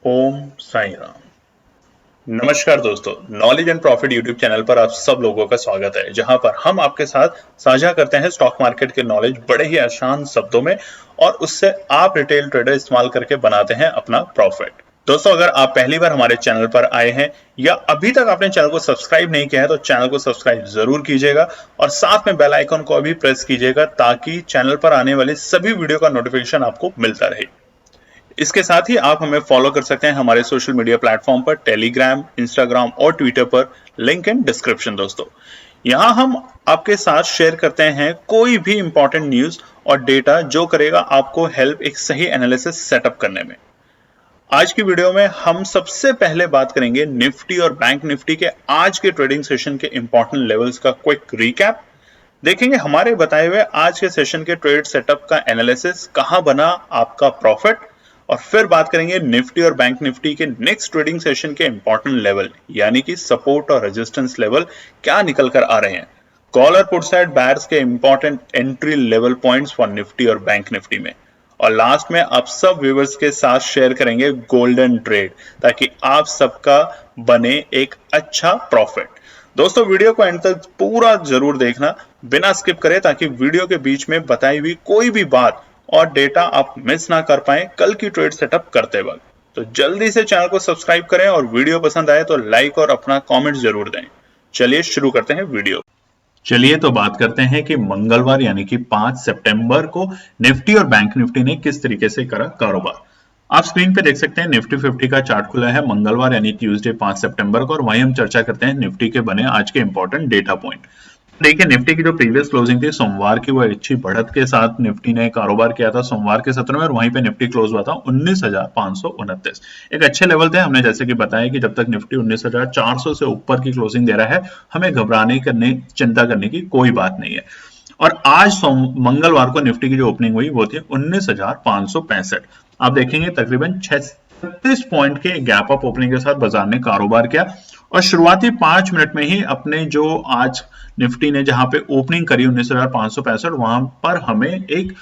ओम साई राम। नमस्कार दोस्तों, knowledge and profit YouTube channel पर आप सब लोगों का स्वागत है, जहां पर हम आपके साथ साझा करते हैं स्टॉक मार्केट के नॉलेज बड़े ही आसान शब्दों में और उससे आप रिटेल ट्रेडर इस्तेमाल करके बनाते हैं अपना प्रॉफिट। दोस्तों, अगर आप पहली बार हमारे चैनल पर आए हैं या अभी तक आपने चैनल को सब्सक्राइब नहीं किया है तो चैनल को सब्सक्राइब जरूर कीजिएगा और साथ में बेल आइकन को भी प्रेस कीजिएगा ताकि चैनल पर आने वाली सभी वीडियो का नोटिफिकेशन आपको मिलता रहे। इसके साथ ही आप हमें फॉलो कर सकते हैं हमारे सोशल मीडिया प्लेटफॉर्म पर, टेलीग्राम, इंस्टाग्राम और ट्विटर पर, लिंक इन डिस्क्रिप्शन। दोस्तों, यहां हम आपके साथ शेयर करते हैं कोई भी इंपॉर्टेंट न्यूज और डेटा जो करेगा आपको हेल्प एक सही एनालिसिस सेटअप करने में। आज की वीडियो में हम सबसे पहले बात करेंगे निफ्टी और बैंक निफ्टी के आज के ट्रेडिंग सेशन के इंपॉर्टेंट लेवल्स का क्विक रिकैप। देखेंगे हमारे बताए हुए आज के सेशन के ट्रेड सेटअप का एनालिसिस, कहां बना आपका प्रॉफिट, और फिर बात करेंगे निफ्टी और बैंक निफ्टी के नेक्स्ट ट्रेडिंग सेशन के इंपॉर्टेंट लेवल यानी कि सपोर्ट और रेजिस्टेंस लेवल क्या निकल कर आ रहे हैं। कॉल और पुट साइड बायर्स के important entry level points for Nifty और बैंक निफ्टी में, और लास्ट में आप सब व्यूअर्स के साथ शेयर करेंगे गोल्डन ट्रेड ताकि आप सबका बने एक अच्छा प्रॉफिट। दोस्तों, वीडियो को एंड तक पूरा जरूर देखना बिना स्किप करे ताकि वीडियो के बीच में बताई हुई कोई भी बात और डेटा आप मिस ना कर पाए कल की ट्रेड सेटअप करते वक्त। तो जल्दी से चैनल को सब्सक्राइब करें और वीडियो पसंद आए तो लाइक और अपना कमेंट जरूर दें। चलिए शुरू करते हैं वीडियो। चलिए तो बात करते हैं कि मंगलवार यानी कि 5 सितंबर को निफ्टी और बैंक निफ्टी ने किस तरीके से करा कारोबार। आप स्क्रीन पे देख सकते हैं निफ्टी 50 का चार्ट खुला है मंगलवार यानी ट्यूसडे 5 सितंबर को, और वहीं हम चर्चा करते हैं निफ्टी के बने आज के इंपॉर्टेंट डेटा पॉइंट। देखिए, निफ्टी की जो प्रीवियस क्लोजिंग थी सोमवार की, वो अच्छी बढ़त के साथ निफ्टी ने कारोबार किया था सोमवार के सत्र में, और वहीं पे निफ्टी क्लोज हुआ था 19,529। एक अच्छे लेवल थे। हमने जैसे कि बताया कि जब तक निफ्टी 19,400 से ऊपर की क्लोजिंग दे रहा है हमें घबराने करने चिंता करने की कोई बात नहीं है। और आज मंगलवार को निफ्टी की जो ओपनिंग हुई वो थी 19,565। आप देखेंगे तकरीबन 36 पॉइंट के गैप अप ओपनिंग के साथ बाजार ने कारोबार किया, और शुरुआती 5 मिनट में ही अपने जो आज निफ्टी ने जहां पे ओपनिंग करी 19,565, वहां पर हमें एक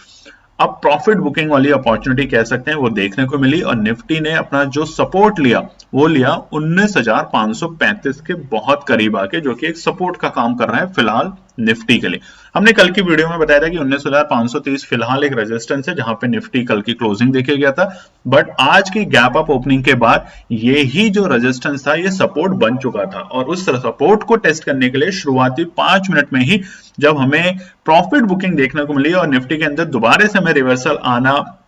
अब प्रॉफिट बुकिंग वाली अपॉर्चुनिटी कह सकते हैं वो देखने को मिली, और निफ्टी ने अपना जो सपोर्ट लिया वो लिया 19,535 के बहुत करीब आके, जो कि एक सपोर्ट का काम कर रहा है फिलहाल निफ्टी के लिए। हमने कल की वीडियो में बताया था कि 19,530 फिलहाल एक रेजिस्टेंस है जहां पे निफ्टी कल की क्लोजिंग देखे गया था, बट आज की गैप अप ओपनिंग के बाद ये ही जो रेजिस्टेंस था ये सपोर्ट बन चुका था, और उस सपोर्ट को टेस्ट करने के लिए शुरुआती 5 मिनट में ही जब हमें प्रॉफिट बुकिंग देखने को मिली और निफ्टी के अंदर दोबारा से हमें रिवर्सल आना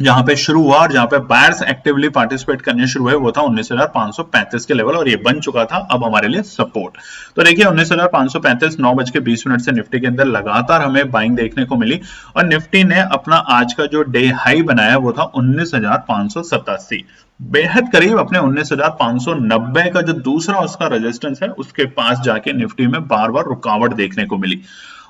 जहां पे शुरू हुआ और जहां पे बायर्स एक्टिवली पार्टिसिपेट करने शुरू हुए, वो था 19,535 के लेवल, और ये बन चुका था अब हमारे लिए सपोर्ट। तो देखिए 19,535 9:20 से निफ्टी के अंदर लगातार हमें बाइंग देखने को मिली, और निफ्टी ने अपना आज का जो डे हाई बनाया वो था 19,587, बेहद करीब अपने 19,590 का जो दूसरा उसका रेजिस्टेंस है उसके पास जाके निफ्टी में बार बार रुकावट देखने को मिली।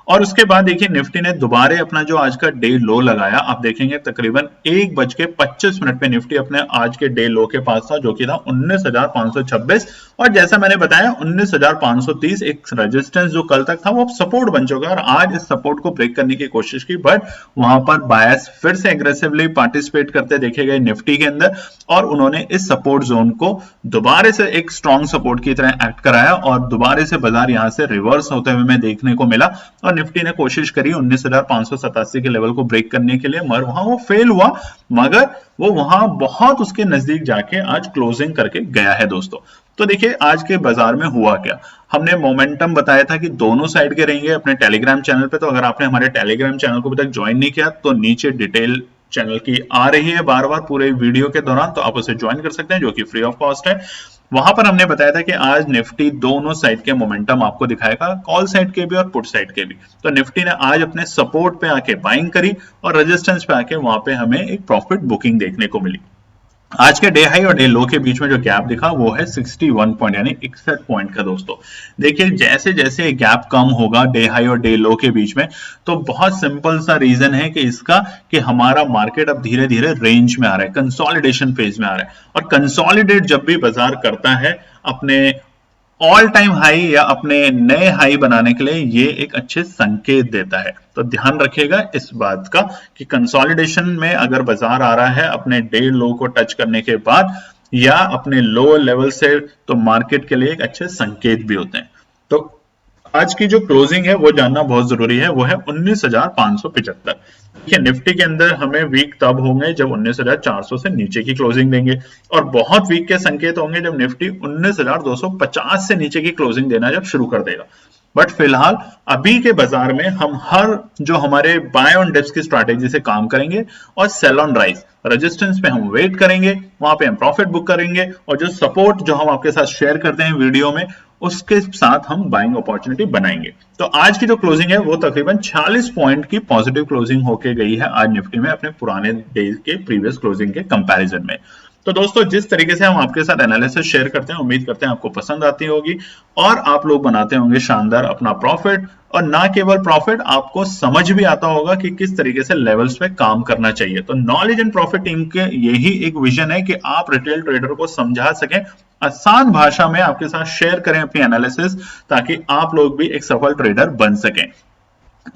और उसके बाद देखिए निफ्टी ने दोबारा अपना जो आज का डे लो लगाया। आप देखेंगे तकरीबन 1:25 पे निफ्टी अपने आज के डे लो के पास था, जो कि था 19,526, और जैसा मैंने बताया 19,530 एक रेजिस्टेंस जो कल तक था वो अब सपोर्ट बन चुका है, और आज इस सपोर्ट को ब्रेक करने की कोशिश की, बट वहां पर बायर्स फिर से एग्रेसिवली पार्टिसिपेट करते देखे गए निफ्टी के अंदर, और उन्होंने इस सपोर्ट जोन को दोबारा से एक स्ट्रॉन्ग सपोर्ट की तरह एक्ट कराया, और दोबारा से बाजार यहां से रिवर्स होते हुए हमें देखने को मिला, और निफ्टी ने कोशिश करी 19,587 के लेवल को ब्रेक करने के लिए, मगर वहां वो फेल हुआ, मगर वो वहां बहुत उसके नजदीक जाके आज क्लोजिंग करके गया है दोस्तों। तो देखिए आज के बाजार में हुआ क्या। हमने मोमेंटम बताया था कि दोनों साइड के रहेंगे अपने टेलीग्राम चैनल पे, तो अगर आपने हमारे टेलीग्राम चैनल को अभी तक ज्वाइन नहीं किया तो नीचे डिटेल चैनल की आ रही है बार बार पूरे वीडियो के दौरान, तो आप उसे ज्वाइन कर सकते हैं जो कि फ्री ऑफ कॉस्ट है। वहां पर हमने बताया था कि आज निफ्टी दोनों साइड के मोमेंटम आपको दिखाएगा, कॉल साइड के भी और पुट साइड के भी। तो निफ्टी ने आज अपने सपोर्ट पे आके बाइंग करी और रेजिस्टेंस पे आके वहां पे हमें एक प्रॉफिट बुकिंग देखने को मिली। आज के डे हाई और डे लो के बीच में जो गैप दिखा वो है 61 पॉइंट यानी 61 पॉइंट का दोस्तों। देखिए जैसे जैसे गैप कम होगा डे हाई और डे लो के बीच में, तो बहुत सिंपल सा रीजन है कि इसका कि हमारा मार्केट अब धीरे धीरे रेंज में आ रहा है, कंसोलिडेशन फेज में आ रहा है, और कंसोलिडेट जब भी बाजार करता है अपने ऑल टाइम हाई या अपने नए हाई बनाने के लिए, ये एक अच्छे संकेत देता है। तो ध्यान रखिएगा इस बात का कि कंसोलिडेशन में अगर बाजार आ रहा है अपने डे लो को टच करने के बाद, या अपने लोअर लेवल से तो मार्केट के लिए एक अच्छे संकेत भी होते हैं। तो आज की जो क्लोजिंग है वो जानना बहुत जरूरी है, वो है 19,575। देखिए निफ्टी के अंदर हमें वीक तब होंगे जब 19,400 से नीचे की क्लोजिंग देंगे, और बहुत वीक के संकेत होंगे जब निफ्टी 19,250 से नीचे की क्लोजिंग देना जब शुरू कर देगा। बट फिलहाल अभी के बाजार में हम हर जो हमारे बाय ऑन डिप्स की स्ट्रैटेजी से काम करेंगे और सेल ऑन राइज, रेजिस्टेंस पे हम वेट करेंगे, वहां पे हम प्रॉफिट बुक करेंगे, और जो सपोर्ट जो हम आपके साथ शेयर करते हैं वीडियो में उसके साथ हम बाइंग अपॉर्चुनिटी बनाएंगे। तो आज की जो क्लोजिंग है वो तकरीबन 46 पॉइंट की पॉजिटिव क्लोजिंग होके गई है आज निफ्टी में अपने पुराने डे के प्रीवियस क्लोजिंग के कंपैरिजन में। तो दोस्तों जिस तरीके से हम आपके साथ एनालिसिस शेयर करते हैं, उम्मीद करते हैं आपको पसंद आती होगी और आप लोग बनाते होंगे शानदार अपना प्रॉफिट, और ना केवल प्रॉफिट, आपको समझ भी आता होगा कि किस तरीके से लेवल्स पे काम करना चाहिए। तो नॉलेज एंड प्रॉफिट टीम के यही एक विजन है कि आप रिटेल ट्रेडर को समझा सकें, आसान भाषा में आपके साथ शेयर करें अपनी एनालिसिस, ताकि आप लोग भी एक सफल ट्रेडर बन सकें।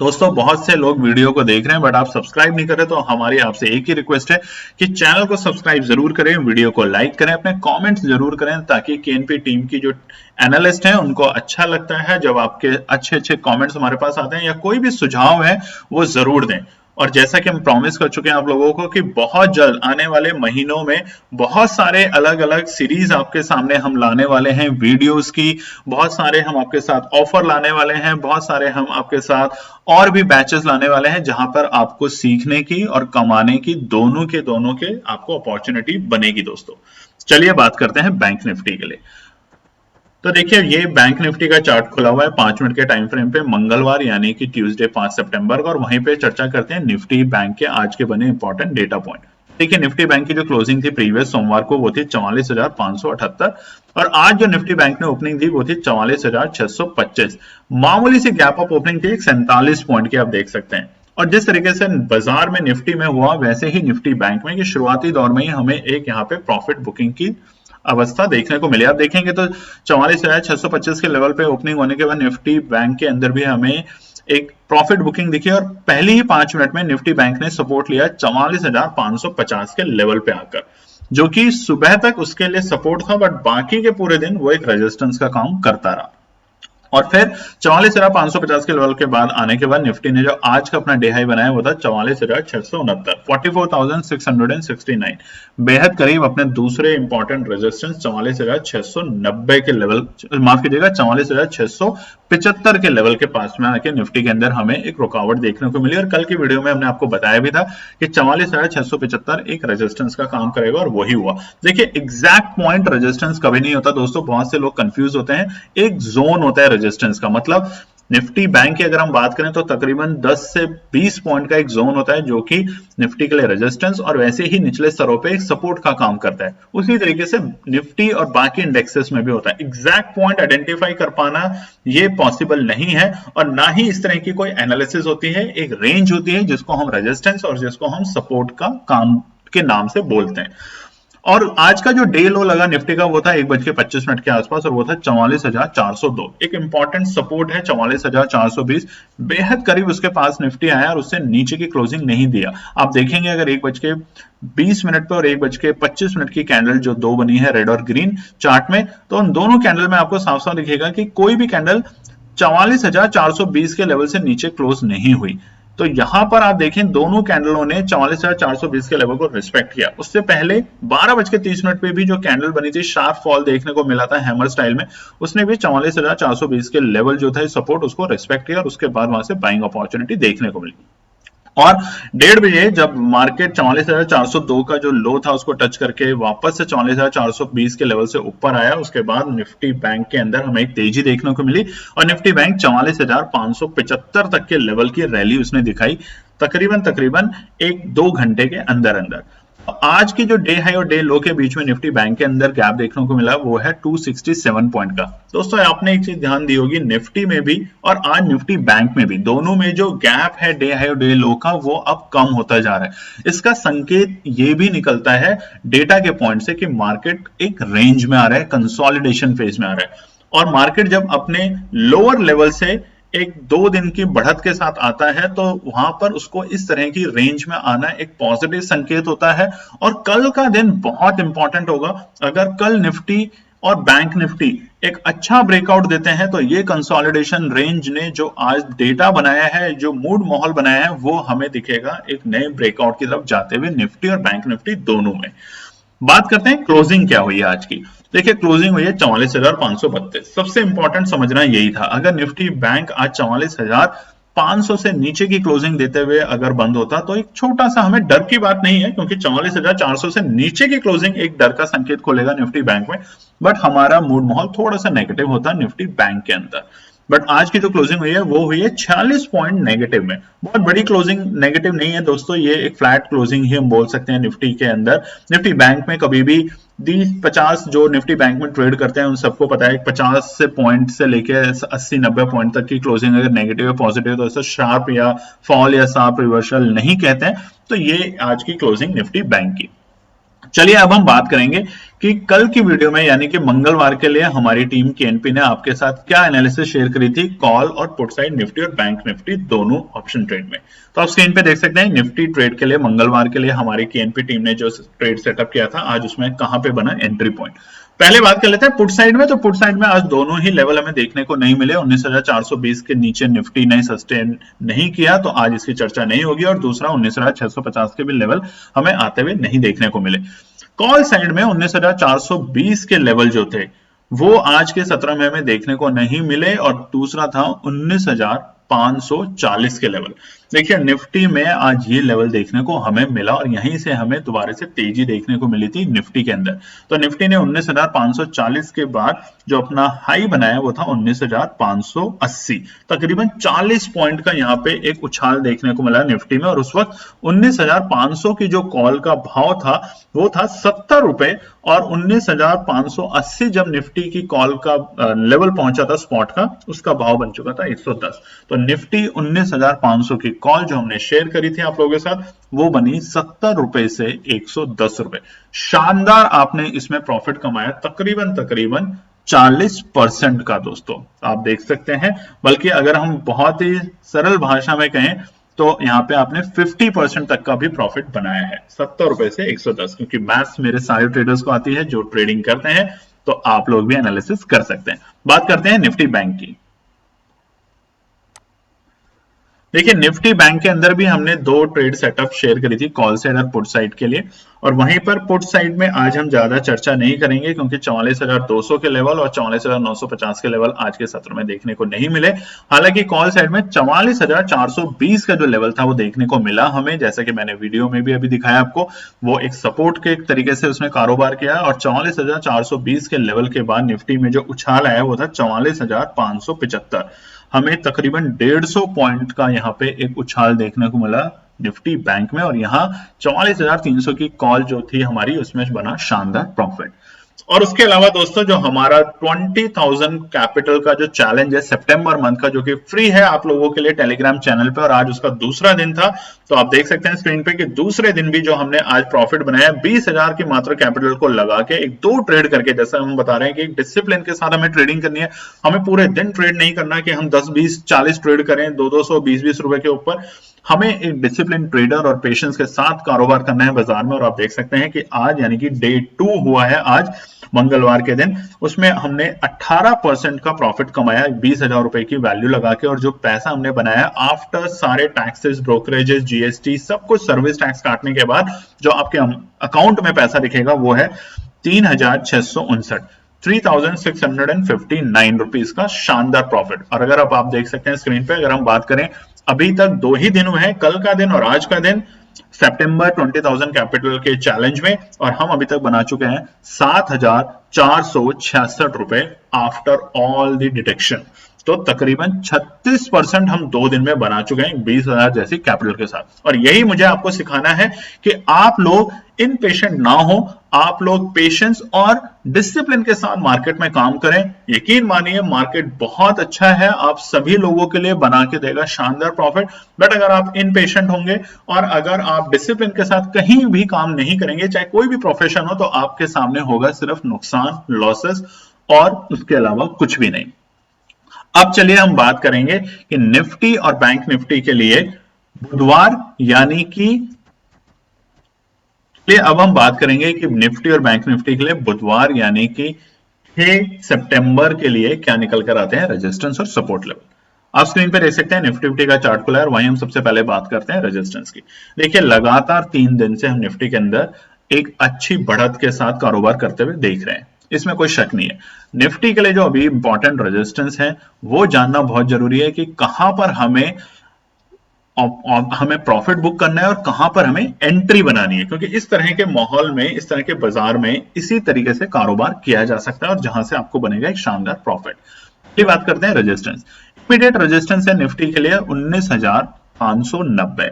दोस्तों बहुत से लोग वीडियो को देख रहे हैं बट आप सब्सक्राइब नहीं कर रहे, तो हमारी आपसे एक ही रिक्वेस्ट है कि चैनल को सब्सक्राइब जरूर करें, वीडियो को लाइक करें, अपने कमेंट्स जरूर करें, ताकि केएनपी टीम की जो एनालिस्ट हैं उनको अच्छा लगता है जब आपके अच्छे अच्छे कमेंट्स हमारे पास आते हैं, या कोई भी सुझाव है वो जरूर दें। और जैसा कि हम प्रॉमिस कर चुके हैं आप लोगों को कि बहुत जल्द आने वाले महीनों में बहुत सारे अलग अलग सीरीज आपके सामने हम लाने वाले हैं वीडियोस की, बहुत सारे हम आपके साथ ऑफर लाने वाले हैं, बहुत सारे हम आपके साथ और भी बैचेस लाने वाले हैं, जहां पर आपको सीखने की और कमाने की दोनों के आपको अपॉर्चुनिटी बनेगी। दोस्तों चलिए बात करते हैं बैंक निफ्टी के लिए। तो देखिए ये बैंक निफ्टी का चार्ट खुला हुआ है 5 मिनट के टाइम फ्रेम पे, मंगलवार यानी कि ट्यूसडे 5 सितंबर को, और वहीं पे चर्चा करते हैं निफ्टी बैंक के आज के बने इंपॉर्टेंट डेटा पॉइंट। देखिए निफ्टी बैंक की जो क्लोजिंग थी प्रीवियस सोमवार को वो थी 44,578, और आज जो निफ्टी बैंक ने ओपनिंग थी वो थी 44,625। मामूली सी गैप अप ओपनिंग थी 47 पॉइंट की, आप देख सकते हैं। और जिस तरीके से बाजार में निफ्टी में हुआ वैसे ही निफ्टी बैंक में कि शुरुआती दौर में ही हमें एक यहाँ पे प्रॉफिट बुकिंग की अवस्था देखने को मिली। आप देखेंगे तो 44,625 के लेवल पे ओपनिंग होने के बाद निफ्टी बैंक के अंदर भी हमें एक प्रॉफिट बुकिंग दिखी, और पहले ही 5 मिनट में निफ्टी बैंक ने सपोर्ट लिया 44,550 के लेवल पे आकर, जो कि सुबह तक उसके लिए सपोर्ट था, बट बाकी के पूरे दिन वो एक रेजिस्टेंस का काम करता रहा। और फिर 44,550 के लेवल के बाद आने के बाद निफ्टी ने जो आज का अपना डे हाई बनाया वो था 44,669, 44,669, बेहद करीब अपने दूसरे इंपॉर्टेंट रेजिस्टेंस 44,690 के लेवल, माफ कीजिएगा 44,675 के लेवल के पास में आके निफ्टी के अंदर हमें एक रुकावट देखने को मिली। और कल की वीडियो में हमने आपको बताया भी था कि 44,675 एक रेजिस्टेंस का काम करेगा, और वही हुआ। देखिए एग्जैक्ट पॉइंट रेजिस्टेंस कभी नहीं होता दोस्तों, बहुत से लोग कंफ्यूज होते हैं। एक जोन होता है रेजिस्टेंस का, मतलब निफ्टी बैंक की अगर हम बात करें तो तकरीबन 10 से 20 पॉइंट का एक जोन होता है जो कि निफ्टी के लिए रेजिस्टेंस और वैसे ही निचले स्तरों पे एक सपोर्ट का काम करता है। उसी तरीके से निफ्टी और बाकी इंडेक्सेस में भी होता है। एग्जैक्ट पॉइंट आइडेंटिफाई कर पाना ये पॉसिबल नहीं है, और ना ही इस तरह की कोई एनालिसिस होती है। एक रेंज होती है जिसको हम रेजिस्टेंस और जिसको हम सपोर्ट का काम के नाम से बोलते हैं। और आज का जो डे लो लगा निफ्टी का वो था 1:25 के आसपास, और वो था 44,402। एक इंपॉर्टेंट सपोर्ट है 44,420, बेहद करीब उसके पास निफ्टी आया और उससे नीचे की क्लोजिंग नहीं दिया। आप देखेंगे अगर 1:20 पे और 1:25 की कैंडल जो दो बनी है रेड और ग्रीन चार्ट में, तो उन दोनों कैंडल में आपको साफ साफ दिखेगा कि कोई भी कैंडल 44,420 के लेवल से नीचे क्लोज नहीं हुई। तो यहां पर आप देखें दोनों कैंडलों ने 44,420 के लेवल को रिस्पेक्ट किया। उससे पहले 12:30 पे भी जो कैंडल बनी थी, शार्प फॉल देखने को मिला था हैमर स्टाइल में, उसने भी 44,420 के लेवल जो था सपोर्ट उसको रिस्पेक्ट किया, और उसके बाद वहां से बाइंग अपॉर्चुनिटी देखने को मिली। और 1:30 बजे जब मार्केट 44,402 का जो लो था उसको टच करके वापस से 44,420 के लेवल से ऊपर आया, उसके बाद निफ्टी बैंक के अंदर हमें एक तेजी देखने को मिली, और निफ्टी बैंक 44,575 तक के लेवल की रैली उसने दिखाई तकरीबन 1-2 घंटे के अंदर अंदर। आज की जो डे हाई और डे लो के बीच में निफ्टी बैंक के अंदर गैप देखने को मिला वो है 267 पॉइंट का। दोस्तों आपने एक चीज ध्यान दी होगी, निफ्टी में भी और आज निफ्टी बैंक में भी दोनों में जो गैप है डे हाई और डे लो का वो अब कम होता जा रहा है। इसका संकेत ये भी निकलता है डेटा के पॉइंट से कि मार्केट एक रेंज में आ रहा है, कंसोलिडेशन फेज में आ रहा है, और मार्केट जब अपने लोअर लेवल से एक 2 दिन की बढ़त के साथ आता है तो वहां पर उसको इस तरह की रेंज में आना एक पॉजिटिव संकेत होता है। और कल का दिन बहुत इंपॉर्टेंट होगा। अगर कल निफ्टी और बैंक निफ्टी एक अच्छा ब्रेकआउट देते हैं तो ये कंसोलिडेशन रेंज ने जो आज डेटा बनाया है, जो मूड माहौल बनाया है, वो हमें दिखेगा एक नए ब्रेकआउट की तरफ जाते हुए निफ्टी और बैंक निफ्टी दोनों में। बात करते हैं क्लोजिंग क्या हुई है आज की। देखिए क्लोजिंग हुई है 44,532। सबसे इंपॉर्टेंट समझना यही था, अगर निफ्टी बैंक आज 44,500 से नीचे की क्लोजिंग देते हुए अगर बंद होता तो एक छोटा सा, हमें डर की बात नहीं है क्योंकि 44,400 से नीचे की क्लोजिंग एक डर का संकेत खोलेगा निफ्टी बैंक में, बट हमारा मूड माहौल थोड़ा सा नेगेटिव होता निफ्टी बैंक के अंदर। बट आज की जो क्लोजिंग हुई है वो हुई है 46 पॉइंट नेगेटिव में। बहुत बड़ी क्लोजिंग नेगेटिव नहीं है दोस्तों, ये एक फ्लैट क्लोजिंग ही हम बोल सकते हैं निफ्टी के अंदर। निफ्टी बैंक में कभी भी 20-50 जो निफ्टी बैंक में ट्रेड करते हैं उन सबको पता है 50 से पॉइंट से लेके 80-90 पॉइंट तक की क्लोजिंग अगर नेगेटिव या पॉजिटिव तो ऐसा शार्प या फॉल या शार्प रिवर्सल नहीं कहते हैं। तो ये आज की क्लोजिंग निफ्टी बैंक की। चलिए अब हम बात करेंगे कि कल की वीडियो में यानी कि मंगलवार के लिए हमारी टीम केएनपी ने आपके साथ क्या एनालिसिस शेयर करी थी कॉल और पुट साइड निफ्टी और बैंक निफ्टी दोनों ऑप्शन ट्रेड में। तो आप स्क्रीन पे देख सकते हैं निफ्टी ट्रेड के लिए मंगलवार के लिए हमारी केएनपी टीम ने जो ट्रेड सेटअप किया था, आज उसमें कहां पे बना एंट्री पॉइंट। पहले बात कर लेते हैं पुट साइड में। तो पुट साइड में आज दोनों ही लेवल हमें देखने को नहीं मिले। 19,420 के नीचे निफ्टी ने सस्टेन नहीं किया तो आज इसकी चर्चा नहीं होगी, और दूसरा 19,650 के भी लेवल हमें आते हुए नहीं देखने को मिले। कॉल साइड में 19,420 के लेवल जो थे वो आज के सत्र में हमें देखने को नहीं मिले, और दूसरा था 19,540 के लेवल। देखिए निफ्टी में आज ये लेवल देखने को हमें मिला और यहीं से हमें दोबारा से तेजी देखने को मिली थी निफ्टी के अंदर। तो निफ्टी ने 19,540 के बाद जो अपना हाई बनाया वो था 19,580। तकरीबन 40 पॉइंट का यहाँ पे एक उछाल देखने को मिला निफ्टी में, और उस वक्त 19,500 की जो कॉल का भाव था वो था 70 रुपए, और 19,580 जब निफ्टी की कॉल का लेवल पहुंचा था स्पॉट का, उसका भाव बन चुका था 110। तो निफ्टी 19,500 की कॉल जो हमने शेयर करी थी आप लोगों के साथ वो बनी 70 रुपए से 110 रुपए। शानदार आपने इसमें प्रॉफिट कमाया तकरीबन 40% का दोस्तों, आप देख सकते हैं। बल्कि अगर हम बहुत ही सरल भाषा में कहें तो यहाँ पे आपने 50% तक का भी प्रॉफिट बनाया है 70 रुपए से 110, क्योंकि मैथ्स मेरे सारे ट्रेडर्स को आती है जो ट्रेडिंग करते हैं, तो आप लोग भी एनालिसिस कर सकते हैं। बात करते हैं निफ्टी बैंक की। देखिए निफ्टी बैंक के अंदर भी हमने दो ट्रेड सेटअप शेयर करी थी कॉल साइड और पुट साइड के लिए, और वहीं पर पुट साइड में आज हम ज्यादा चर्चा नहीं करेंगे क्योंकि 44,200 के लेवल और 44,950 के लेवल आज के सत्र में देखने को नहीं मिले। हालांकि कॉल साइड में 44,420 का जो लेवल था वो देखने को मिला हमें, जैसा कि मैंने वीडियो में भी अभी दिखाया आपको, वो एक सपोर्ट के तरीके से उसने कारोबार किया, और 44,420 के लेवल के बाद निफ्टी में जो उछाल आया वो था 44,575। हमें तकरीबन 150 पॉइंट का यहाँ पे एक उछाल देखने को मिला निफ्टी बैंक में, और यहाँ 44,300 की कॉल जो थी हमारी उसमें बना शानदार प्रॉफिट। और उसके अलावा दोस्तों जो हमारा 20,000 कैपिटल का जो चैलेंज है सितंबर मंथ का, जो कि फ्री है आप लोगों के लिए टेलीग्राम चैनल पे, और आज उसका दूसरा दिन था। तो आप देख सकते हैं स्क्रीन पे कि दूसरे दिन भी जो हमने आज प्रॉफिट बनाया 20,000 की मात्र कैपिटल को लगा के एक दो ट्रेड करके, जैसा हम बता रहे हैं कि एक डिसिप्लिन के साथ हमें ट्रेडिंग करनी है। हमें पूरे दिन ट्रेड नहीं करना कि हम 10, 20, 40 ट्रेड करें 200, 20 रुपए के ऊपर। हमें एक डिसिप्लिन ट्रेडर और पेशेंस के साथ कारोबार करना है बाजार में। और आप देख सकते हैं कि आज यानी कि डे 2 हुआ है आज मंगलवार के दिन, उसमें हमने 18% का प्रॉफिट कमाया 20,000 रुपए की वैल्यू लगा के, और जो पैसा हमने बनाया आफ्टर सारे टैक्सेस, ब्रोकरेजेस, जीएसटी, सब कुछ सर्विस टैक्स काटने के बाद जो आपके अकाउंट में पैसा दिखेगा वो है 3,659 रुपीज का शानदार प्रॉफिट। और अगर आप देख सकते हैं स्क्रीन पे, अगर हम बात करें अभी तक 2 ही दिन हुए हैं, कल का दिन और आज का दिन, सितंबर 20,000 कैपिटल के चैलेंज में, और हम अभी तक बना चुके हैं 7,466 रुपए आफ्टर ऑल द डिडक्शन। तो तकरीबन 36% हम 2 दिन में बना चुके हैं 20,000 जैसी कैपिटल के साथ। और यही मुझे आपको सिखाना है कि आप लोग इनपेशेंट ना हो, आप लोग पेशेंस और डिसिप्लिन के साथ मार्केट में काम करें। यकीन मानिए मार्केट बहुत अच्छा है, आप सभी लोगों के लिए बना के देगा शानदार प्रॉफिट। बट अगर आप इनपेशेंट होंगे और अगर आप डिसिप्लिन के साथ कहीं भी काम नहीं करेंगे, चाहे कोई भी प्रोफेशन हो, तो आपके सामने होगा सिर्फ नुकसान, लॉसेस, और उसके अलावा कुछ भी नहीं। अब चलिए हम बात करेंगे कि निफ्टी और बैंक निफ्टी के लिए बुधवार यानी कि अब हम बात करेंगे कि निफ्टी और बैंक निफ्टी के लिए बुधवार यानी कि 6 सितंबर के लिए क्या निकल कर आते हैं रेजिस्टेंस और सपोर्ट लेवल। आप स्क्रीन पे देख सकते हैं निफ्टी का चार्ट खुला है और वहीं हम सबसे पहले बात करते हैं रेजिस्टेंस की। देखिए लगातार 3 दिन से हम निफ्टी के अंदर एक अच्छी बढ़त के साथ कारोबार करते हुए देख रहे हैं, इसमें कोई शक नहीं है। निफ्टी के लिए जो अभी इंपॉर्टेंट रेजिस्टेंस है वो जानना बहुत जरूरी है कि कहां पर हमें प्रॉफिट बुक करना है और कहां पर हमें एंट्री बनानी है, क्योंकि इस तरह के माहौल में, इस तरह के बाजार में इसी तरीके से कारोबार किया जा सकता है और जहां से आपको बनेगा एक शानदार प्रॉफिट। ये बात करते हैं रेजिस्टेंस। इमीडिएट रेजिस्टेंस है निफ्टी के लिए 19,590।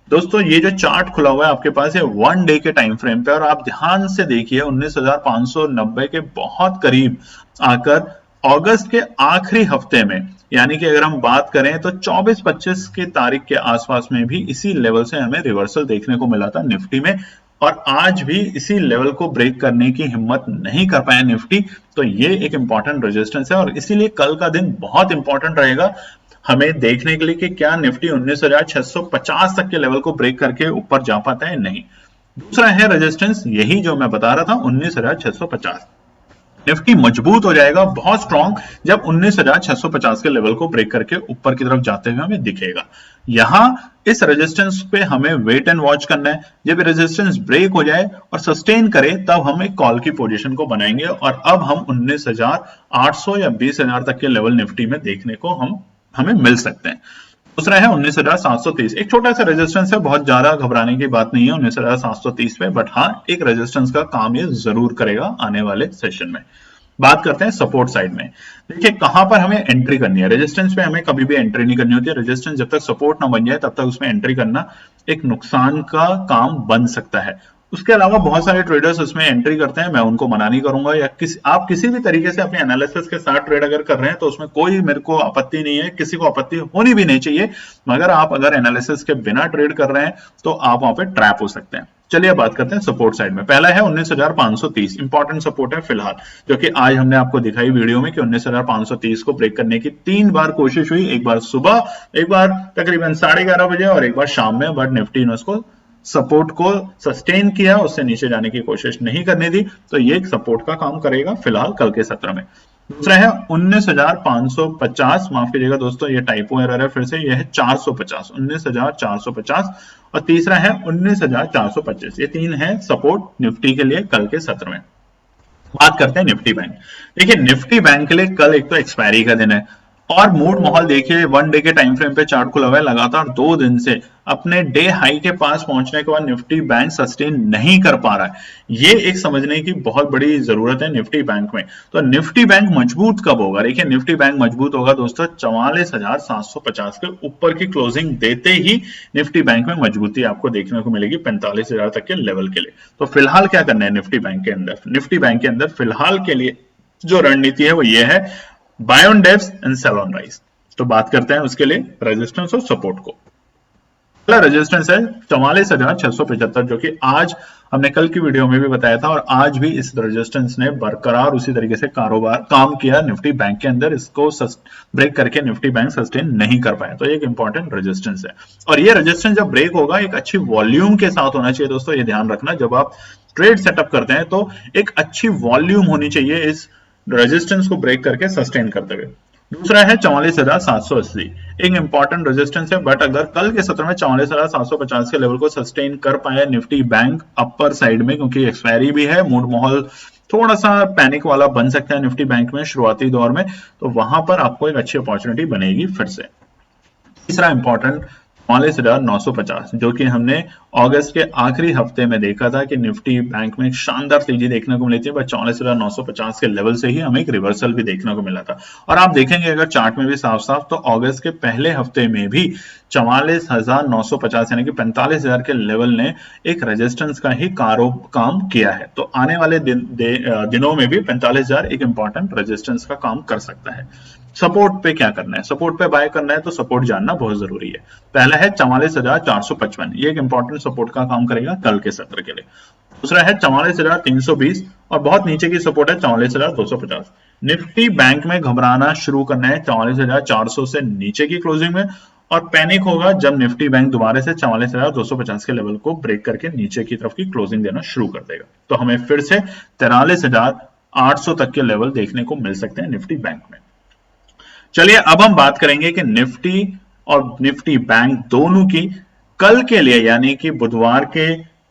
दोस्तों ये जो चार्ट खुला हुआ है आपके पास है 1 डे के टाइम फ्रेम पे, और आप ध्यान से देखिए 19,590 के बहुत करीब आकर अगस्त के आखिरी हफ्ते में, यानी कि अगर हम बात करें तो 24-25 की तारीख के आसपास में भी इसी लेवल से हमें रिवर्सल देखने को मिला था निफ्टी में, और आज भी इसी लेवल को ब्रेक करने की हिम्मत नहीं कर पाया निफ्टी। तो ये एक इंपॉर्टेंट रेजिस्टेंस है और इसीलिए कल का दिन बहुत इंपॉर्टेंट रहेगा हमें देखने के लिए कि क्या निफ्टी 19,650 तक के लेवल को ब्रेक करके ऊपर जा पाता है नहीं। दूसरा है रेजिस्टेंस यही जो मैं बता रहा था 19,650। निफ्टी मजबूत हो जाएगा बहुत स्ट्रॉन्ग जब 19,650 के लेवल को ब्रेक करके ऊपर की तरफ जाते हुए हमें दिखेगा। यहां इस रेजिस्टेंस पे हमें वेट एंड वॉच करना है। जब रेजिस्टेंस ब्रेक हो जाए और सस्टेन करे तब हम एक कॉल की पोजीशन को बनाएंगे, और अब हम 19,800 या 20,000 तक के लेवल निफ्टी में देखने को हमें मिल सकते हैं। दूसरा है 19,730, एक छोटा सा रेजिस्टेंस है, बहुत ज्यादा घबराने की बात नहीं है 19,730 पे, बट हाँ एक रेजिस्टेंस का काम ये जरूर करेगा आने वाले सेशन में। बात करते हैं सपोर्ट साइड में। देखिए कहां पर हमें एंट्री करनी है। रेजिस्टेंस पे हमें कभी भी एंट्री नहीं करनी होती है। रेजिस्टेंस जब तक सपोर्ट ना बन जाए तब तक उसमें एंट्री करना एक नुकसान का काम बन सकता है। उसके अलावा बहुत सारे ट्रेडर्स उसमें एंट्री करते हैं, मैं उनको मना नहीं करूंगा, या आप किसी भी तरीके से अपने एनालिसिस के साथ ट्रेड अगर कर रहे हैं तो उसमें कोई मेरे को आपत्ति नहीं है, किसी को आपत्ति होनी भी नहीं चाहिए, मगर आप अगर एनालिसिस के बिना ट्रेड कर रहे हैं तो आप वहां पे ट्रैप हो सकते हैं। चलिए बात करते हैं सपोर्ट साइड में। पहला है 19,530, इंपॉर्टेंट सपोर्ट है फिलहाल, जो कि आज हमने आपको दिखाई वीडियो में कि 19,530 को ब्रेक करने की 3 बार कोशिश हुई, एक बार सुबह, एक बार तकरीबन 11:30 बजे और एक बार शाम में, बट निफ्टी ने उसको सपोर्ट को सस्टेन किया, उससे नीचे जाने की कोशिश नहीं करने दी, तो ये एक सपोर्ट का काम करेगा फिलहाल कल के सत्र में। दूसरा है 19,550, माफ कीजिएगा दोस्तों ये टाइपो एरर है, फिर से ये है 450, 19,450, और तीसरा है 19,425। ये 3 है सपोर्ट निफ्टी के लिए कल के सत्र में। बात करते हैं निफ्टी बैंक। देखिए निफ्टी बैंक के लिए कल एक तो एक्सपायरी का दिन है, और मूड माहौल देखिए 1 डे के टाइम फ्रेम पे चार्ट खुला हुआ है, लगातार 2 दिन से अपने डे हाई के पास पहुंचने के बाद निफ्टी बैंक सस्टेन नहीं कर पा रहा है। ये एक समझने की बहुत बड़ी जरूरत है निफ्टी बैंक में। तो निफ्टी बैंक मजबूत कब होगा? देखिए निफ्टी बैंक मजबूत होगा दोस्तों 44,750 के ऊपर की क्लोजिंग देते ही निफ्टी बैंक में मजबूती आपको देखने को मिलेगी 45,000 तक के लेवल के लिए। तो फिलहाल क्या करना है निफ्टी बैंक के अंदर? निफ्टी बैंक के अंदर फिलहाल के लिए जो रणनीति है वो ये है, buy on dips and sell on rise. तो बात करते हैं उसके लिए रेजिस्टेंस और सपोर्ट को। पहला रेजिस्टेंस है 44,675, जो कि आज हमने कल की वीडियो में भी बताया था, और आज भी इस रेजिस्टेंस ने बरकरार उसी तरीके से काम किया निफ्टी बैंक के अंदर। इसको ब्रेक करके निफ्टी बैंक सस्टेन नहीं कर पाया, तो एक इंपॉर्टेंट रेजिस्टेंस है। और ये रेजिस्टेंस जब ब्रेक होगा एक अच्छी वॉल्यूम के साथ होना चाहिए दोस्तों, ये ध्यान रखना, जब आप ट्रेड सेटअप करते हैं तो एक अच्छी वॉल्यूम होनी चाहिए इस रेजिस्टेंस को ब्रेक करके सस्टेन करते हुए। दूसरा है 44,780, एक इंपॉर्टेंट रेजिस्टेंस है, बट अगर कल के सत्र में 44,750 के लेवल को सस्टेन कर पाया निफ्टी बैंक अपर साइड में, क्योंकि एक्सपायरी भी है, मूड माहौल थोड़ा सा पैनिक वाला बन सकता है निफ्टी बैंक में शुरुआती दौर में, तो वहां पर आपको एक अच्छी अपॉर्चुनिटी बनेगी फिर से। तीसरा इंपॉर्टेंट 44,950, जो कि हमने अगस्त के आखिरी हफ्ते में देखा था कि निफ्टी बैंक में एक शानदार तेजी देखने को मिली थी, बट 44,950 के लेवल से ही हमें एक रिवर्सल भी देखने को मिला था। और आप देखेंगे अगर चार्ट में भी साफ साफ, तो अगस्त के पहले हफ्ते में भी 44,950 यानी कि 45,000 के लेवल ने एक रेजिस्टेंस का ही काम किया है। तो आने वाले दिनों में भी 45,000 एक इंपॉर्टेंट रेजिस्टेंस का काम कर सकता है। सपोर्ट पे क्या करना है? सपोर्ट पे बाय करना है तो सपोर्ट जानना बहुत जरूरी है। पहला है 44,455, ये एक इंपॉर्टेंट सपोर्ट का काम करेगा कल के सत्र के लिए। दूसरा है 44,320, और बहुत नीचे की सपोर्ट है 44,250। निफ्टी बैंक में घबराना शुरू करना है 44,400 से नीचे की क्लोजिंग में, और पैनिक होगा जब निफ्टी बैंक दोबारा से 44,250 के लेवल को ब्रेक करके नीचे की तरफ की क्लोजिंग देना शुरू कर देगा। तो हमें फिर से 43,800 तक के लेवल देखने को मिल सकते हैं निफ्टी बैंक में। चलिए अब हम बात करेंगे कि निफ्टी और निफ्टी बैंक दोनों की कल के लिए यानी कि बुधवार के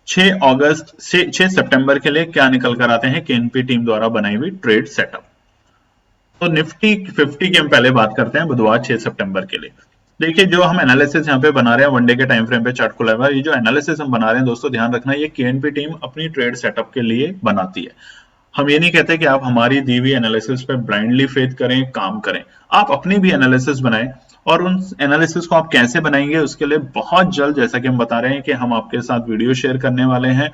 6 अगस्त से 6 सितंबर के लिए क्या निकल कर आते हैं केएनपी टीम द्वारा बनाई हुई ट्रेड सेटअप। तो निफ्टी 50 की हम पहले बात करते हैं बुधवार 6 सितंबर के लिए। देखिए जो हम एनालिसिस यहाँ पे बना रहे हैं वनडे के टाइम फ्रेम पे चार्ट खुला हुआ है, ये जो एनालिसिस हम बना रहे हैं दोस्तों ध्यान रखना ये केएनपी टीम अपनी ट्रेड सेटअप के लिए बनाती है। हम ये नहीं कहते कि आप हमारी दी हुई एनालिसिस पे ब्लाइंडली फेथ करें, काम करें, आप अपनी भी एनालिसिस बनाएं। और उन एनालिसिस को आप कैसे बनाएंगे उसके लिए बहुत जल्द जैसा कि हम बता रहे हैं कि हम आपके साथ वीडियो शेयर करने वाले हैं।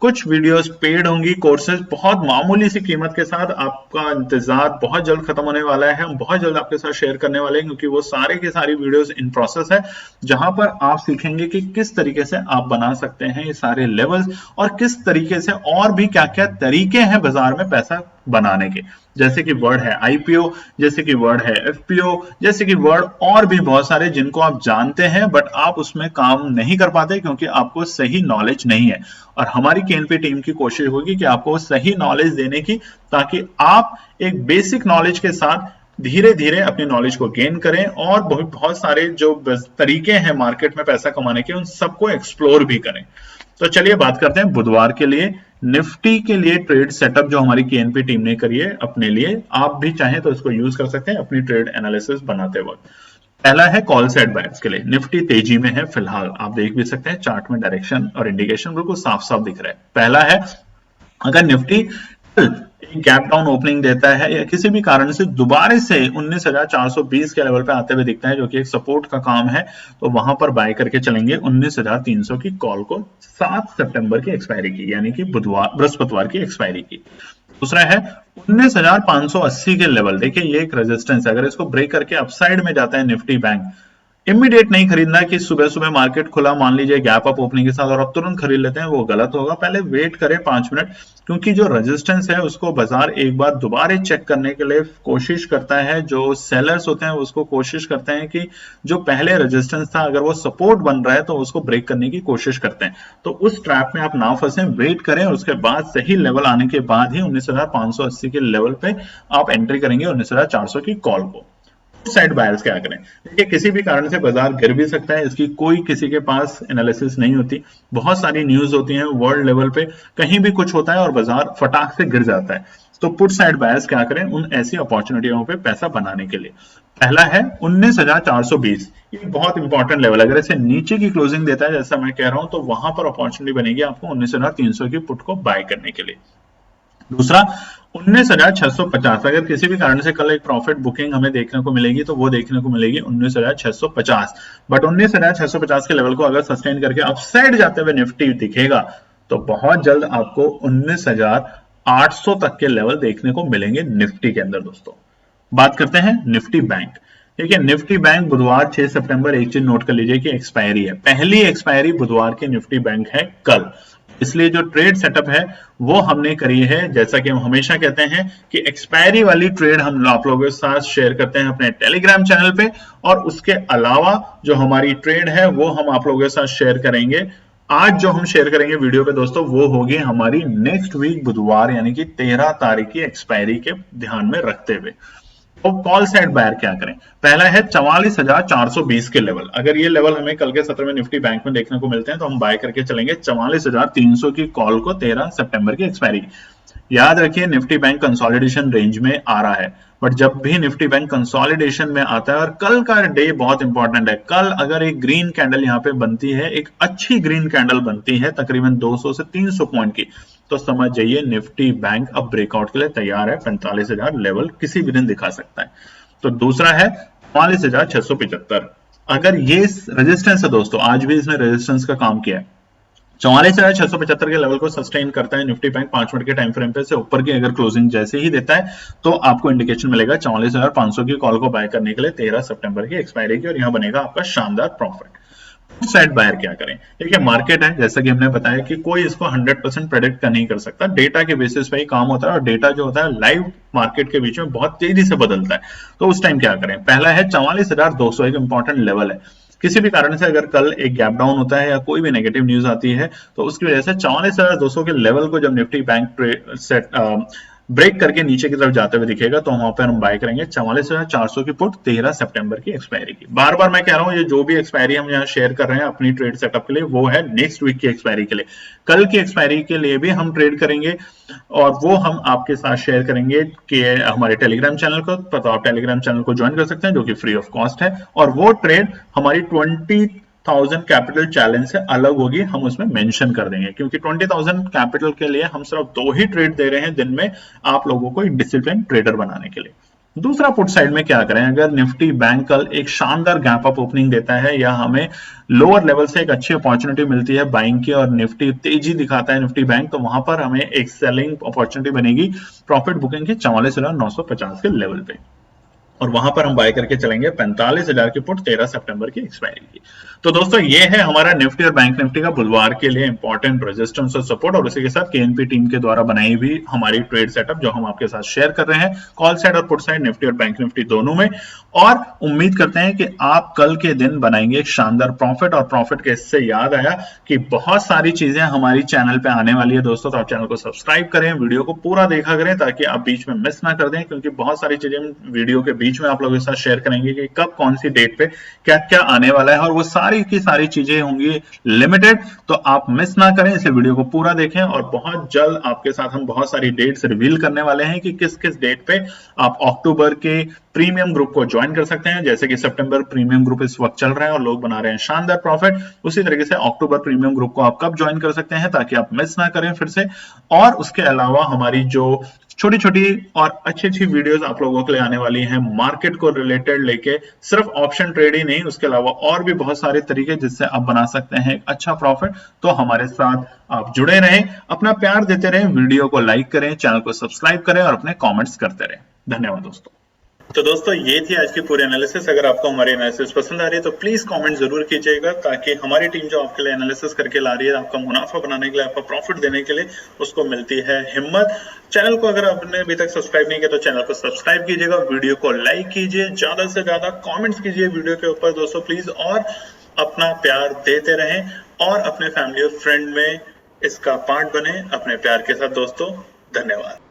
कुछ वीडियोस पेड होंगी, कोर्सेज बहुत मामूली सी कीमत के साथ, आपका इंतजार बहुत जल्द खत्म होने वाला है। हम बहुत जल्द आपके साथ शेयर करने वाले हैं क्योंकि वो सारे की सारी वीडियोस इन प्रोसेस है जहां पर आप सीखेंगे कि किस तरीके से आप बना सकते हैं ये सारे लेवल्स और किस तरीके से और भी क्या क्या तरीके हैं बाजार में पैसा बनाने के। जैसे कि वर्ड है आईपीओ, जैसे कि वर्ड है एफपीओ, जैसे कि वर्ड और भी बहुत सारे जिनको आप जानते हैं बट आप उसमें काम नहीं कर पाते क्योंकि आपको सही नॉलेज नहीं है। और हमारी केएनपी टीम की कोशिश होगी कि आपको सही नॉलेज देने की ताकि आप एक बेसिक नॉलेज के साथ धीरे धीरे अपनी नॉलेज को गेन करें और बहुत सारे जो तरीके हैं मार्केट में पैसा कमाने के उन सबको एक्सप्लोर भी करें। तो चलिए बात करते हैं बुधवार के लिए निफ्टी के लिए ट्रेड सेटअप जो हमारी केएनपी टीम ने करी है अपने लिए। आप भी चाहें तो इसको यूज कर सकते हैं अपनी ट्रेड एनालिसिस बनाते वक्त। पहला है कॉल साइड बायर्स के लिए। निफ्टी तेजी में है फिलहाल, आप देख भी सकते हैं चार्ट में डायरेक्शन और इंडिकेशन बिल्कुल साफ साफ दिख रहा है। पहला है अगर निफ्टी गैप डाउन ओपनिंग देता है या किसी भी कारण से दोबारा से 19,420 के लेवल पे आते हुए दिखता है जो कि एक सपोर्ट का काम है, तो वहां पर बाय करके चलेंगे 19,300 की कॉल को 7 सितंबर की एक्सपायरी की यानी कि बृहस्पतिवार की एक्सपायरी की। दूसरा है 19,580 के लेवल। देखिए ये एक रेजिस्टेंस है, अगर इसको ब्रेक करके अपसाइड में जाता है निफ्टी बैंक, इमीडिएट नहीं खरीदना कि सुबह सुबह मार्केट खुला मान लीजिए गैप अप ओपनिंग के साथ और अब तुरंत खरीद लेते हैं, वो गलत होगा। पहले वेट करें 5 मिनट क्योंकि जो रेजिस्टेंस है उसको बाजार एक बार दोबारा चेक करने के लिए कोशिश करता है। जो सेलर्स होते हैं उसको कोशिश करते हैं कि जो पहले रेजिस्टेंस था अगर वो सपोर्ट बन रहा है तो उसको ब्रेक करने की कोशिश करते हैं। तो उस ट्रैप में आप ना फंसे, वेट करें, उसके बाद सही लेवल आने के बाद ही 19,580 के लेवल पे आप एंट्री करेंगे 19,400 की कॉल को। साइड बायर्स क्या करें? देखिए किसी भी कारण से बाजार गिर भी सकता है, इसकी कोई किसी के पास एनालिसिस नहीं होती। बहुत सारी न्यूज होती हैं वर्ल्ड लेवल पे, कहीं भी कुछ होता है और बाजार फटाक से गिर जाता है। तो पुट साइड बायर्स क्या करें उन ऐसी अपॉर्चुनिटियों पे पैसा बनाने के लिए? पहला है 19,420, ये बहुत इंपॉर्टेंट लेवल। अगर इसे नीचे की क्लोजिंग देता है जैसा मैं कह रहा हूं तो वहां पर अपॉर्चुनिटी बनेगी आपको 19,300 की पुट को बाय करने के लिए। दूसरा 19,650, अगर किसी भी कारण से कल एक प्रॉफिट बुकिंग हमें देखने को मिलेगी तो वो देखने को मिलेगी 19,650। बट 19,650 के लेवल को अगर सस्टेन करके अपसाइड जाते हुए निफ्टी दिखेगा तो बहुत जल्द आपको 19,800 तक के लेवल देखने को मिलेंगे निफ्टी के अंदर। दोस्तों बात करते हैं निफ्टी बैंक। देखिए निफ्टी बैंक बुधवार 6 सितंबर, एक चीज नोट कर लीजिए कि एक्सपायरी है, पहली एक्सपायरी बुधवार की निफ्टी बैंक है कल, इसलिए जो ट्रेड सेटअप है वो हमने करी है। जैसा कि हम हमेशा कहते हैं कि एक्सपायरी वाली ट्रेड हम आप लोगों के साथ शेयर करते हैं अपने टेलीग्राम चैनल पे, और उसके अलावा जो हमारी ट्रेड है वो हम आप लोगों के साथ शेयर करेंगे। आज जो हम शेयर करेंगे वीडियो पे दोस्तों वो होगी हमारी नेक्स्ट वीक बुधवार यानी कि 13 तारीख की एक्सपायरी के ध्यान में रखते हुए। तो कॉल साइड बायर क्या करें? पहला है 44,420 के लेवल। अगर ये लेवल हमें कल के सत्र में निफ्टी बैंक में देखने को मिलते हैं तो हम बाय करके चलेंगे 44,300 की कॉल को 13 सितंबर की एक्सपायरी। याद रखिए निफ्टी बैंक कंसोलिडेशन रेंज में आ रहा है, बट जब भी निफ्टी बैंक कंसोलिडेशन में आता है, और कल का डे बहुत इंपॉर्टेंट है, कल अगर एक ग्रीन कैंडल यहाँ पे बनती है, एक अच्छी ग्रीन कैंडल बनती है तकरीबन 200 से 300 पॉइंट की, तो समझ जाइए निफ्टी बैंक अब ब्रेकआउट के लिए तैयार है। 45,000 लेवल किसी भी दिन दिखा सकता है। तो दूसरा है 44,675, अगर ये रेजिस्टेंस है दोस्तों, आज भी इसने रेजिस्टेंस का काम किया है, 44,675 के लेवल को सस्टेन करता है निफ्टी बैंक 5 मिनट के टाइम फ्रेम पे से ऊपर की अगर क्लोजिंग जैसे ही देता है तो आपको इंडिकेशन मिलेगा 44,500 की कॉल को बाय करने के लिए 13 सितंबर की एक्सपायरी की, और यहां बनेगा आपका शानदार प्रॉफिट। साइड बायर क्या करें। देखिए मार्केट है, जैसा कि हमने बताया कि कोई इसको 100% प्रेडिक्ट कर नहीं कर सकता, डेटा के बेसिस पे ही काम होता है, और डेटा जो होता है लाइव मार्केट के बीच में बहुत तेजी से बदलता है। तो उस टाइम क्या करें। पहला है 44,200, एक इंपॉर्टेंट लेवल है। किसी भी कारण से अगर कल एक गैप डाउन होता है या कोई भी नेगेटिव न्यूज आती है, तो उसकी वजह से 44,200 के लेवल को जब निफ्टी बैंक सेट ब्रेक करके नीचे की तरफ जाते हुए दिखेगा, तो वहां पर हम बाय करेंगे 44,400 की पुट 13 सितंबर की एक्सपायरी की। बार बार मैं कह रहा हूं, ये जो भी एक्सपायरी हम यहाँ शेयर कर रहे हैं अपनी ट्रेड सेटअप के लिए, वो है नेक्स्ट वीक की एक्सपायरी के लिए। कल की एक्सपायरी के लिए भी हम ट्रेड करेंगे, और वो हम आपके साथ शेयर करेंगे कि हमारे टेलीग्राम चैनल को, तो आप टेलीग्राम चैनल को ज्वाइन कर सकते हैं, जो कि फ्री ऑफ कॉस्ट है। और वो ट्रेड हमारी 20,000 कैपिटल चैलेंज से अलग होगी, हम उसमें मेंशन कर देंगे, क्योंकि 20,000 कैपिटल के लिए हम सिर्फ 2 ही ट्रेड दे रहे हैं दिन में, आप लोगों को एक डिसिप्लिन ट्रेडर बनाने के लिए। दूसरा, पुट साइड में क्या करें, अगर निफ्टी बैंक कल एक शानदार गैप अप ओपनिंग देता है या हमें लोअर लेवल से एक अच्छी अपॉर्चुनिटी मिलती है बाइंग की, और निफ्टी तेजी दिखाता है निफ्टी बैंक, तो वहां पर हमें एक सेलिंग अपॉर्चुनिटी बनेगी प्रॉफिट बुकिंग के 44,950 के लेवल पे, और वहां पर हम बाय करके चलेंगे 45,000 की पुट 13 सितंबर की एक्सपायरी की। तो दोस्तों ये है हमारा निफ्टी और बैंक निफ्टी का बुधवार के लिए इंपॉर्टेंट रेजिस्टेंस और सपोर्ट, और उसी के साथ केएनपी टीम के द्वारा बनाई हुई हमारी ट्रेड सेटअप जो हम आपके साथ शेयर कर रहे हैं, कॉल साइड और पुट साइड निफ्टी और बैंक निफ्टी दोनों में। और उम्मीद करते हैं कि आप कल के दिन बनाएंगे एक शानदार प्रॉफिट। और प्रॉफिट के इससे याद आया कि बहुत सारी चीजें हमारी चैनल पे आने वाली है दोस्तों, तो आप चैनल को सब्सक्राइब करें, वीडियो को पूरा देखा करें, ताकि आप बीच में मिस ना कर दें, क्योंकि बहुत सारी चीजें वीडियो के बीच में आप लोगों के साथ शेयर करेंगे कि कब कौन सी डेट पे क्या क्या आने वाला है, और वो सारी की सारी चीजें होंगी लिमिटेड, तो आप मिस ना करें, इसे वीडियो को पूरा देखें। और बहुत जल्द आपके साथ हम बहुत सारी डेट्स रिवील करने वाले हैं कि किस किस डेट पे आप अक्टूबर के प्रीमियम ग्रुप को ज्वाइन कर सकते हैं। जैसे कि सितंबर प्रीमियम ग्रुप इस वक्त चल रहा है और लोग बना रहे हैं शानदार प्रॉफिट, उसी तरीके से अक्टूबर प्रीमियम ग्रुप को आप कब ज्वाइन कर सकते हैं, ताकि आप मिस ना करें फिर से। और उसके अलावा हमारी जो छोटी छोटी और अच्छी अच्छी वीडियोस आप लोगों के लिए आने वाली हैं मार्केट को रिलेटेड लेके, सिर्फ ऑप्शन ट्रेड ही नहीं, उसके अलावा और भी बहुत सारे तरीके जिससे आप बना सकते हैं एक अच्छा प्रॉफिट। तो हमारे साथ आप जुड़े रहें, अपना प्यार देते रहें, वीडियो को लाइक करें, चैनल को सब्सक्राइब करें और अपने कमेंट्स करते रहें। धन्यवाद दोस्तों। तो दोस्तों ये थी आज की पूरी एनालिसिस। अगर आपको हमारी एनालिसिस पसंद आ रही है तो प्लीज कमेंट जरूर कीजिएगा, ताकि हमारी टीम जो आपके लिए एनालिसिस करके ला रही है, आपका मुनाफा बनाने के लिए, आपका प्रॉफिट देने के लिए, उसको मिलती है हिम्मत। चैनल को अगर आपने अभी तक सब्सक्राइब नहीं किया तो चैनल को सब्सक्राइब कीजिएगा, वीडियो को लाइक कीजिए, ज्यादा से ज्यादा कॉमेंट्स कीजिए वीडियो के ऊपर दोस्तों प्लीज, और अपना प्यार देते रहें, और अपने फैमिली और फ्रेंड में इसका पार्ट बने अपने प्यार के साथ दोस्तों। धन्यवाद।